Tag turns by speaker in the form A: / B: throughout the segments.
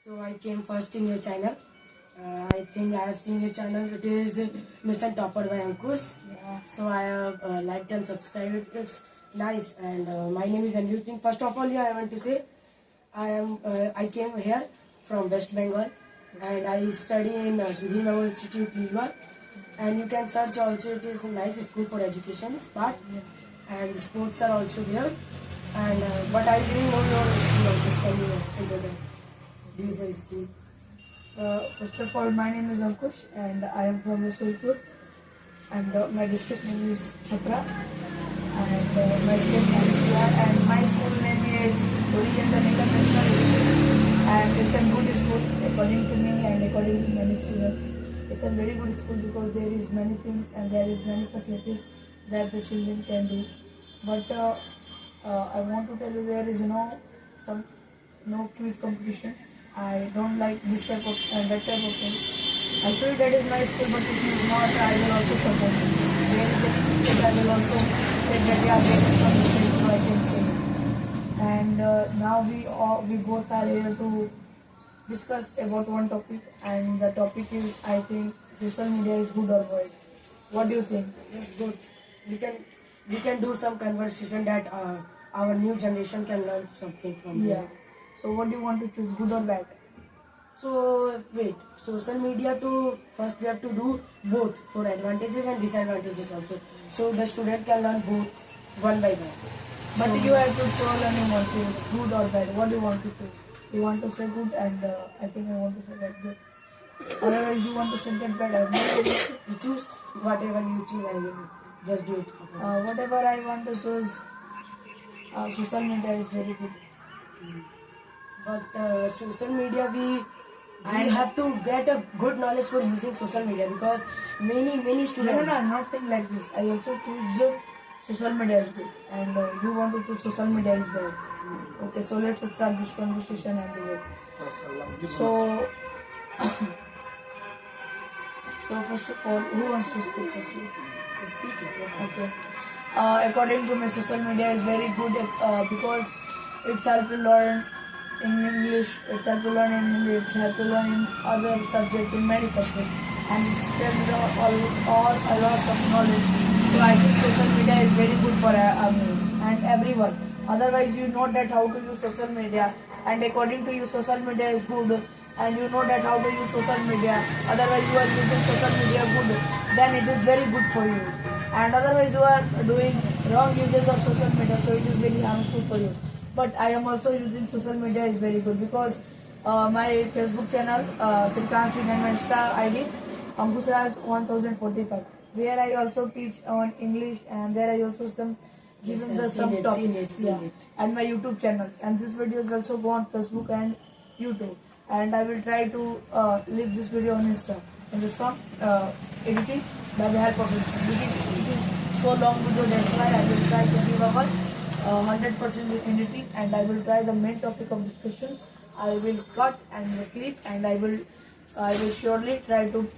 A: So I came first in your channel. I think I have seen your channel. It is Mission Topper by Ankush.
B: Yeah.
A: So I have liked and subscribed. It's nice. And my name is Anil Singh. First of all, yeah, I want to say I came here from West Bengal, and I study in Sudhir Memorial Institute, Pilwar. And you can search also. It is a nice school for education part, and sports are also there. And but I didn't know your school. Also, can you introduce your school?
B: First of all, my name is Ankush and I am from Rasulpur, and my district name is Chhapra, and my state name is Bihar, and my school name is Orient International School, and it's a good school according to me and according to many students. It's a very good school because there is many things and there is many facilities that the children can do. But I want to tell you there is no quiz competitions. I don't like this type of that type of things. Actually, that is my school, but it is not. I will also support it. There is any mistake, I will also say that yeah, there is some mistake, so I can say it. And now we both are here to discuss about one topic, and the topic is, I think, social media is good or bad. What do you think?
A: Yes, good. We can do some conversation that our new generation can learn something from.
B: Yeah. So what do you want to choose, good or bad?
A: So wait, social media to first we have to do both for advantages and disadvantages also. So the student can learn both one by one.
B: But
A: So-
B: you have to tell and you want to choose good or bad. What do you want to choose? You want to say good, and I think I want to say that good. Otherwise, you want to say that bad.
A: You choose whatever you choose. I will just do it.
B: Whatever I want to choose, social media is very good.
A: But social media we
B: And-
A: have to get a good knowledge for using social media because many
B: No,
A: students.
B: I'm not saying like this. I also choose social media is good, and you want to choose social media is bad. Okay, so let's start this conversation and debate. So, so first of all, who wants to speak firstly?
A: Speaking.
B: Okay. According to me, social media is very good because it's help to learn in English, it's help to learn in Hindi, it's help to learn in other subjects, in many subjects, and it's spread all a lot of knowledge. So I think social media is very good for me and everyone. Otherwise, you know that how to use social media, and according to you, social media is good, and you know that how to use social media. Otherwise, you are using social media good, then it is very good for you. And otherwise, you are doing wrong uses of social media, so it is very harmful for you. But I am also using social media is very good because my Facebook channel, Srikant Singh, and my Insta ID, Ankush 1045. There I also teach on English, and there I also give
A: Yes,
B: them
A: I've
B: some
A: seen it,
B: topics.
A: seen it.
B: And my YouTube channels. And this videos also go on Facebook and YouTube. And I will try to leave this video on Insta. And this one, editing by the help of it is so long video, that's why I will try to give our 100% editing, and I will try the main topic of discussions. I will cut and clip, and I will surely try to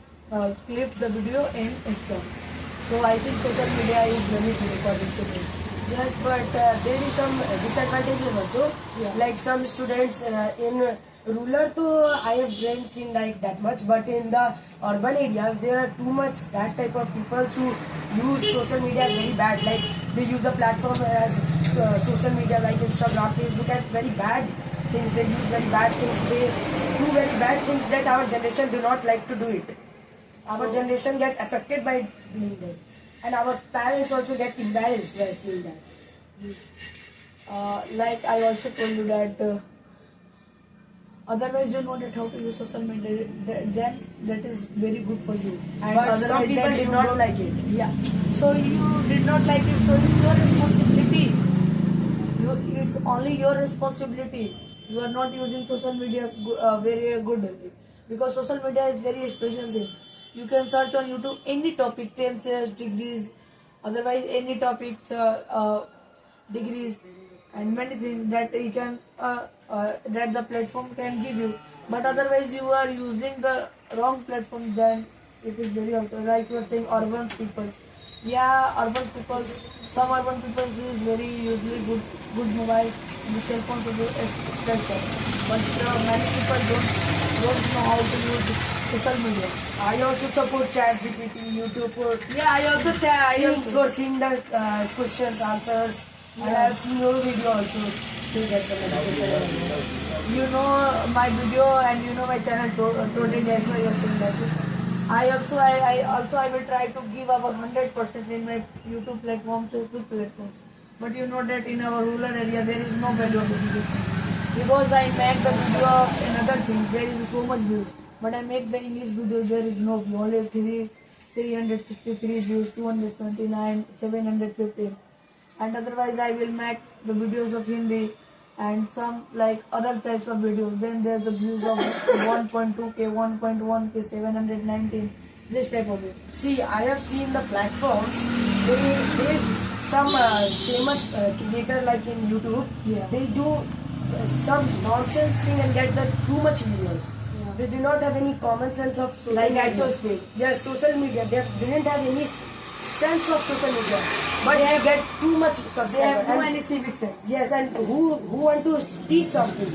B: clip the video in Insta. So I think social media is very good according to me.
A: Yes, but there is some disadvantages also.
B: Yeah.
A: Like some students in rural, so I haven't seen like that much. But in the urban areas, there are too much that type of people who use social media very bad. Like they use the platform as social media like Instagram, Facebook, and very bad things. They use very bad things. They do very bad things that our generation do not like to do it. Our generation get affected by doing that. And our parents also get embarrassed by seeing that.
B: Like I also told you that otherwise you know that how to use social media, then that is very good for you. And
A: But some
B: otherwise
A: people
B: that
A: did
B: you
A: not
B: don't-
A: like it.
B: Yeah. So you did not like it, so it's your responsibility. It's only your responsibility. You are not using social media very good, because social media is very special thing. You can search on YouTube any topic, tenses, degrees, otherwise any topics, degrees, and many things that you can that the platform can give you. But otherwise, you are using the wrong platform, then it is very also like you are saying urban people. Yeah, urban people, some urban people use very usually good mobiles and the cell phones of the better. But many people don't know how to use social media.
A: I also support ChatGPT, YouTube for
B: Yeah, I also try.
A: seeing the questions, answers, and I have seen your video also to get some education.
B: You know my video and you know my channel totally, that's why you're saying that. I will try to give our 100% in my YouTube platform, Facebook platforms. But you know that in our rural area there is no value of education. Because I make the video of another thing, there is so much views. But I make the English videos, there is no view. Only 363 views, 279, 715. And otherwise I will make the videos of Hindi and some like other types of videos. Then there's the views of 1.2k, 1.1k, 719, this type of it.
A: See, I have seen the platforms. They some famous creator like in YouTube.
B: Yeah.
A: They do some nonsense thing and get the too much views.
B: Yeah.
A: They do not have any common sense of social
B: Like
A: media.
B: actual speed.
A: Yes, social media. They didn't have any sense of social media, but they get too much
B: They
A: subscribers.
B: have no
A: And-
B: any civic sense.
A: Yes, and who want to teach something,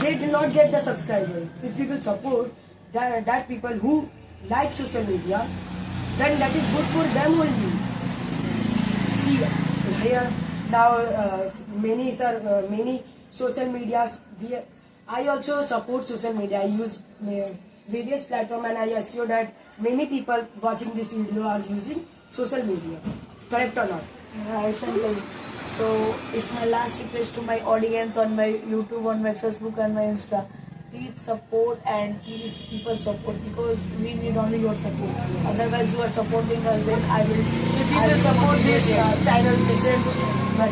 A: they do not get the subscriber. If you will support that people who like social media, then that is good for them only. See, here now many social medias. I also support social media. I use various platforms, and I assure that many people watching this video are using social media. Correct or not?
B: Yeah, essentially. So it's my last request to my audience on my YouTube, on my Facebook and my Insta. Please support and please keep us support because we need only your support. Otherwise you are supporting us, then I will.
A: If you will support this channel, listen,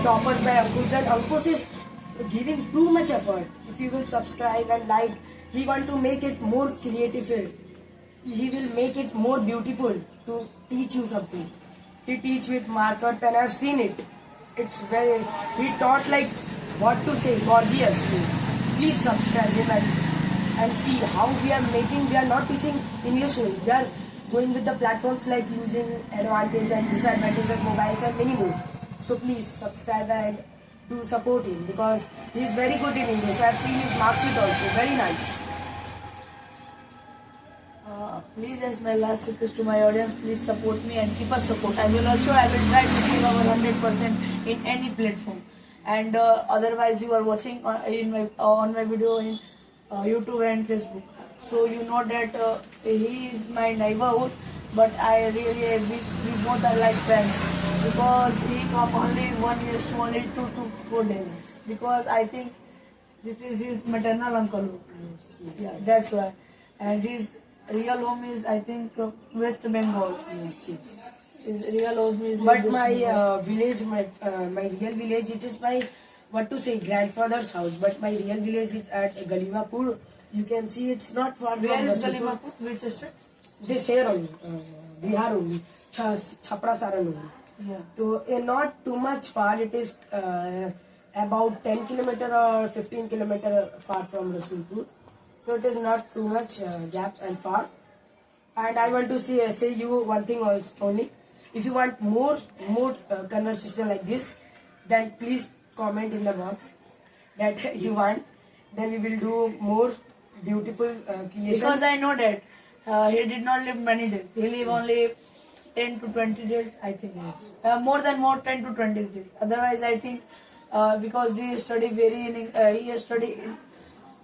A: Toppers by Ankush, then Ankush is giving too much effort. If you will subscribe and like, he want to make it more creative. He will make it more beautiful to teach you something. He teach with marker pen. I've seen it. It's very. He taught like what to say, gorgeously. Please subscribe him and see how we are making. We are not teaching English only. We are going with the platforms like using advantage and disadvantage of mobiles and many more. So please subscribe and to support him because he is very good in English. I've seen his mark sheet also. Very nice.
B: Please, as my last request to my audience, please support me and keep us support. I will try to give our 100% in any platform. And otherwise, you are watching on my video in YouTube and Facebook. So you know that he is my neighborhood, but I really we both are like friends because he come only 1 year to only 2 to 4 days. Because I think this is his maternal uncle. Yeah, that's why. And his real home is, I think, West Bengal. His real home is.
A: But
B: West
A: my
B: Bengal.
A: village, my real village, it is my, what to say, grandfather's house. But my real village is at Galimapur. You can see it's not far
B: Where
A: from
B: is
A: Rasulpur.
B: Galimapur? Which district?
A: This here only, Bihar only, Chhapra Saran only.
B: Yeah.
A: So not too much far. It is about 10 kilometer or 15 kilometer far from Rasulpur. So it is not too much gap and far. And I want to say you one thing only. If you want more conversation like this, then please comment in the box that you want. Then we will do more beautiful creation.
B: Because I know that he did not live many days. He lived only 10 to 20 days, I think. More 10 to 20 days. Otherwise, I think because he studied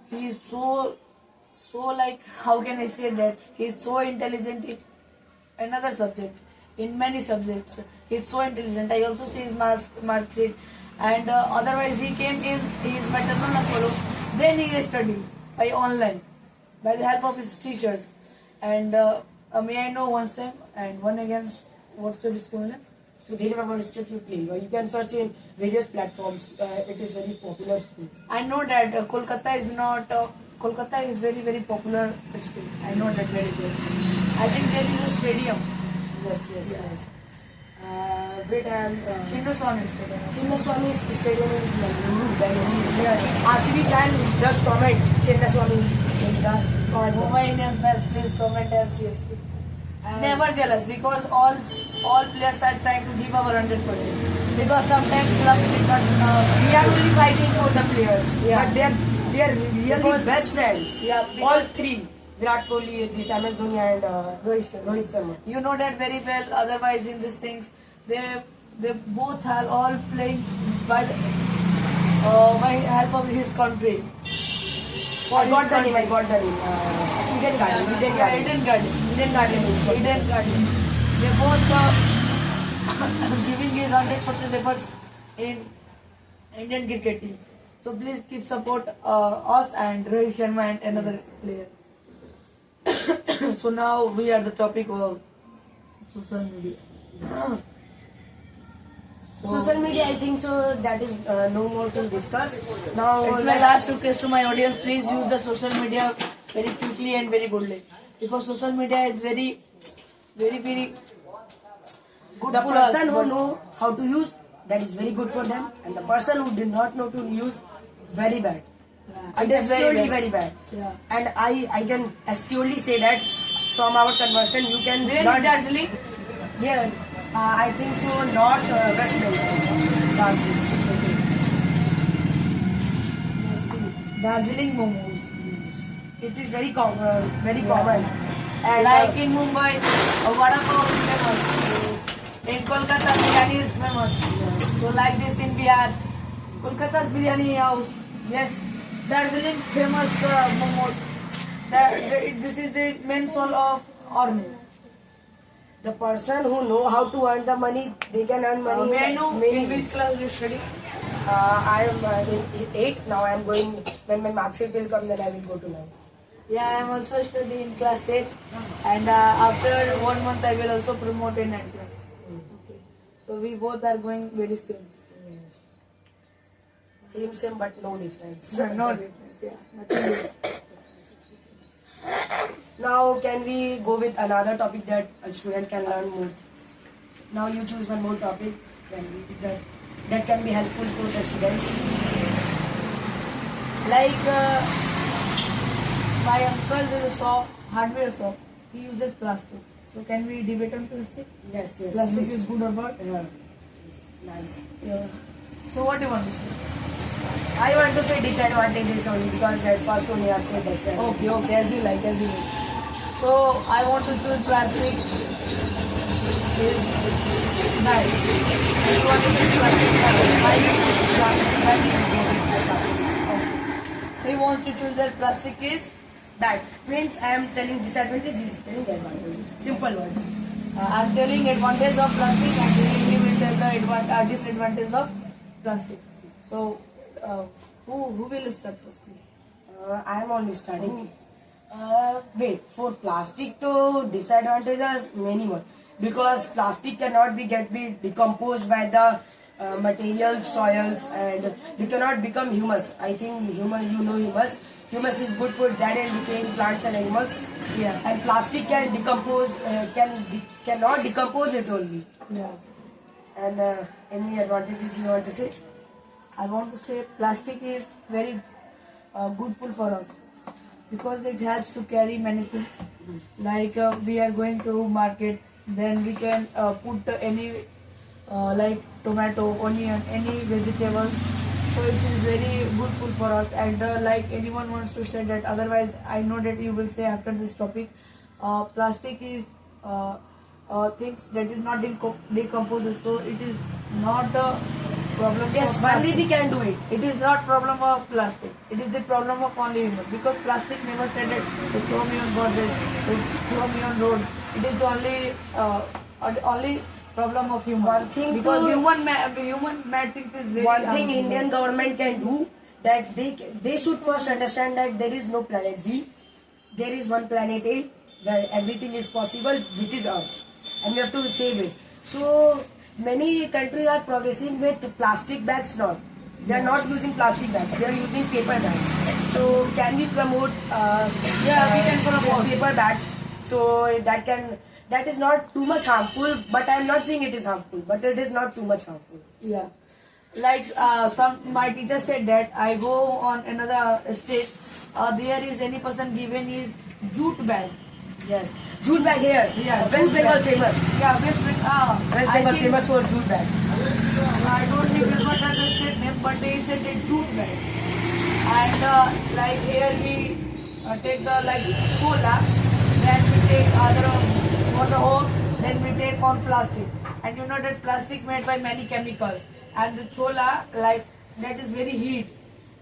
B: he is so like, how can I say that? He is so intelligent in another subject, in many subjects. He is so intelligent. I also see his mark sheet. And otherwise, he came in his maternal uncle. Then he studied by online, by the help of his teachers. And may I know one time and one against what's your school name?
A: So Dhiri Baba Institute Play. You can search in various platforms. It is very popular school.
B: I know that Kolkata is not. Kolkata is very very popular school. I know that very well. I think there is a stadium.
A: Yes. Wait,
B: Chinnaswamy Stadium.
A: Chinnaswamy Stadium is Bengaluru. Yeah. RCB can just comment Chinnaswamy in the comment box.
B: Mumbai Indians fans, please comment LCSK. Never jealous, because all players are trying to give our 100%. Because sometimes luck did not.
A: We are only fighting for the players,
B: Yeah.
A: but they are really
B: Because-
A: best friends.
B: Yeah, because-
A: All three: Virat Kohli, this MS Dhoni, and Rohit Sharma.
B: You know that very well. Otherwise, in these things, they both are all playing by by help of his country.
A: I got the name. Eden Garden.
B: Eden Garden. They both giving his 100% efforts in Indian cricket team. So please keep support us and Rohit Sharma and another player. So now we are the topic of social media.
A: Social media, I think so. That is no more to discuss. Now,
B: It's my last request to my audience. Please use the social media very quickly and very goodly, because social media is very good
A: the
B: for
A: person
B: us.
A: who know how to use, that is very good for them, and the person who did not know to use, very bad.
B: Yeah,
A: It is surely very bad.
B: Yeah.
A: And I can surely say that from our conversion you can
B: Where
A: learn.
B: is Darjeeling?
A: Yeah, I think so. Not West Bengal. Darjeeling. Yes, see.
B: Darjeeling momos.
A: It is very common. And
B: Like in Mumbai, vada pav is famous. In Kolkata, biryani is famous. So like this in Bihar, Kolkata's biryani house.
A: yes,
B: Darjeeling famous momos. This is the main soul of army.
A: the person who know how to earn the money, they can earn money.
B: May I know
A: many
B: in which class you study?
A: I am in 8 now. I am going, when my marks sheet will come, then I will go to 9.
B: Yeah, I am also studying in class 8, and after 1 month I will also promote in 9th class. Okay. So we both are going very soon.
A: Same, but no difference.
B: No difference, yeah. Nothing is.
A: Now, can we go with another topic that a student can learn more things? Now, you choose one more topic that can be helpful for the students.
B: Like my uncle is a shop, hardware shop. He uses plastic. So can we debate on plastic?
A: Yes.
B: Plastic is good or bad?
A: Yeah. Nice.
B: Yeah. So what do you want to say?
A: I want to say disadvantages only because at first only I have said disadvantages.
B: Okay, as you like, So I want to choose plastic. Is bad. You want to choose plastic? I will choose plastic. He wants to choose that plastic is.
A: That means I am telling disadvantages, he is telling advantages. Simple words.
B: I am telling advantage of plastic, and he will tell the disadvantage of plastic. So who will start first?
A: I am only studying. Wait, for plastic, to disadvantages many more because plastic cannot be decomposed by the materials, soils, and they cannot become humus. I think humus. Humus is good for dead and decaying plants and animals.
B: Yeah.
A: And plastic can decompose, cannot decompose it only.
B: Yeah.
A: And any advantages you want to say?
B: I want to say plastic is very goodful for us because it helps to carry many things. Like we are going to market, then we can put any like tomato, onion, any vegetables. So it is very goodful for us. And like anyone wants to say that, otherwise I know that you will say after this topic, plastic is things that is not decomposes. So it is not a problem.
A: Yes,
B: of
A: only
B: plastic.
A: we can do it.
B: It is not problem of plastic. It is the problem of only human. Because plastic never said that to throw me on borders, to throw me on road. It is the only problem of human.
A: One thing
B: because
A: to-
B: human mad things is very
A: One thing
B: harmful.
A: Indian government can do, that they should first understand that there is no planet B, there is one planet A, where everything is possible, which is Earth, and we have to save it. So many countries are progressing with plastic bags now. They are not using plastic bags; they are using paper bags. So can we promote?
B: Yeah, we can promote.
A: paper bags. So that is not too much harmful. But I am not saying it is harmful. But it is not too much harmful.
B: Yeah. Like my teacher said that I go on another state. There is any person given his jute bag.
A: Yes. jute bag here.
B: Yeah,
A: West
B: jute
A: Bengal
B: bag.
A: famous.
B: Yeah, West Bengal.
A: West Bengal famous for jute bag.
B: I don't remember the state name, but they said it's jute bag. And like here we take the like chola, then we take other for the whole, then we take on plastic. And you know that plastic made by many chemicals. And the chola, like that is very heat.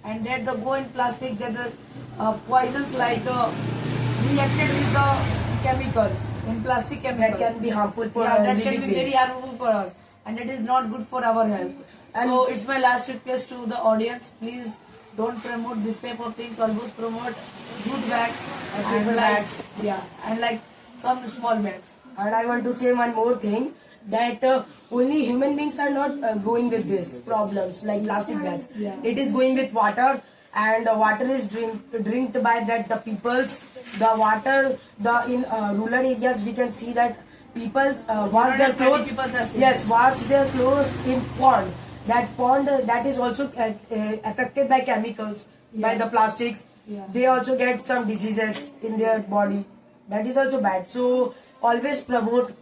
B: And that the go in plastic, that the poisons like reacted with the chemicals in plastic chemicals.
A: That can be harmful for
B: Yeah, that can
A: living
B: be very
A: beings.
B: harmful for us, and it is not good for our health.
A: And-
B: So it's my last request to the audience: please don't promote this type of things. Always promote jute bags
A: And paper
B: like,
A: bags.
B: yeah, and like some small bags.
A: And I want to say one more thing, that only human beings are not going with this problems like plastic bags.
B: Yeah.
A: It is going with water, and water is drinked by that the peoples. The water, in rural areas we can see that people wash their
B: Many
A: clothes.
B: people are sick.
A: Yes, wash their clothes in pond. That pond that is also affected by chemicals, by
B: Yeah.
A: the plastics.
B: Yeah.
A: They also get some diseases in their body. That is also bad. So always promote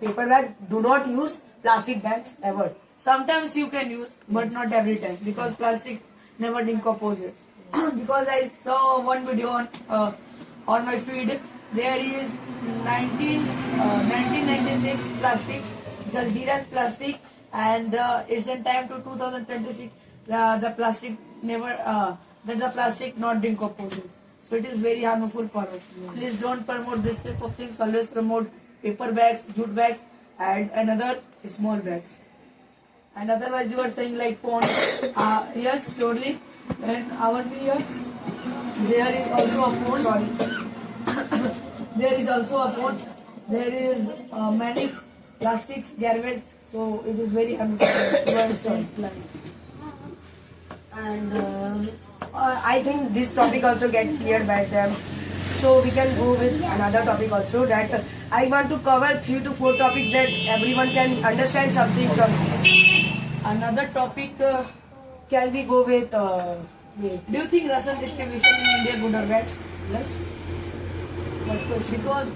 A: paper bag. Do not use plastic bags ever.
B: Sometimes you can use, but not every time, because plastic never decomposes. Because I saw one video on my feed. There is 1996 plastics, Jaljeera's plastic, and it's in time to 2026. The plastic never that the plastic not decomposes. So it is very harmful for us. Please don't promote this type of things. Always promote paper bags, jute bags, and another small bags. And otherwise, you are saying like pond. Yes, surely. And our here, there is also a pond.
A: Sorry.
B: There is also a pond. There is many plastics, garbage. So it is very harmful towards the planet.
A: And I think this topic also get cleared by them. So we can go with another topic also, that I want to cover 3 to 4 topics that everyone can understand something from.
B: Another topic.
A: Can we go with wait.
B: Do you think ration distribution in India good or bad?
A: Yes.
B: Because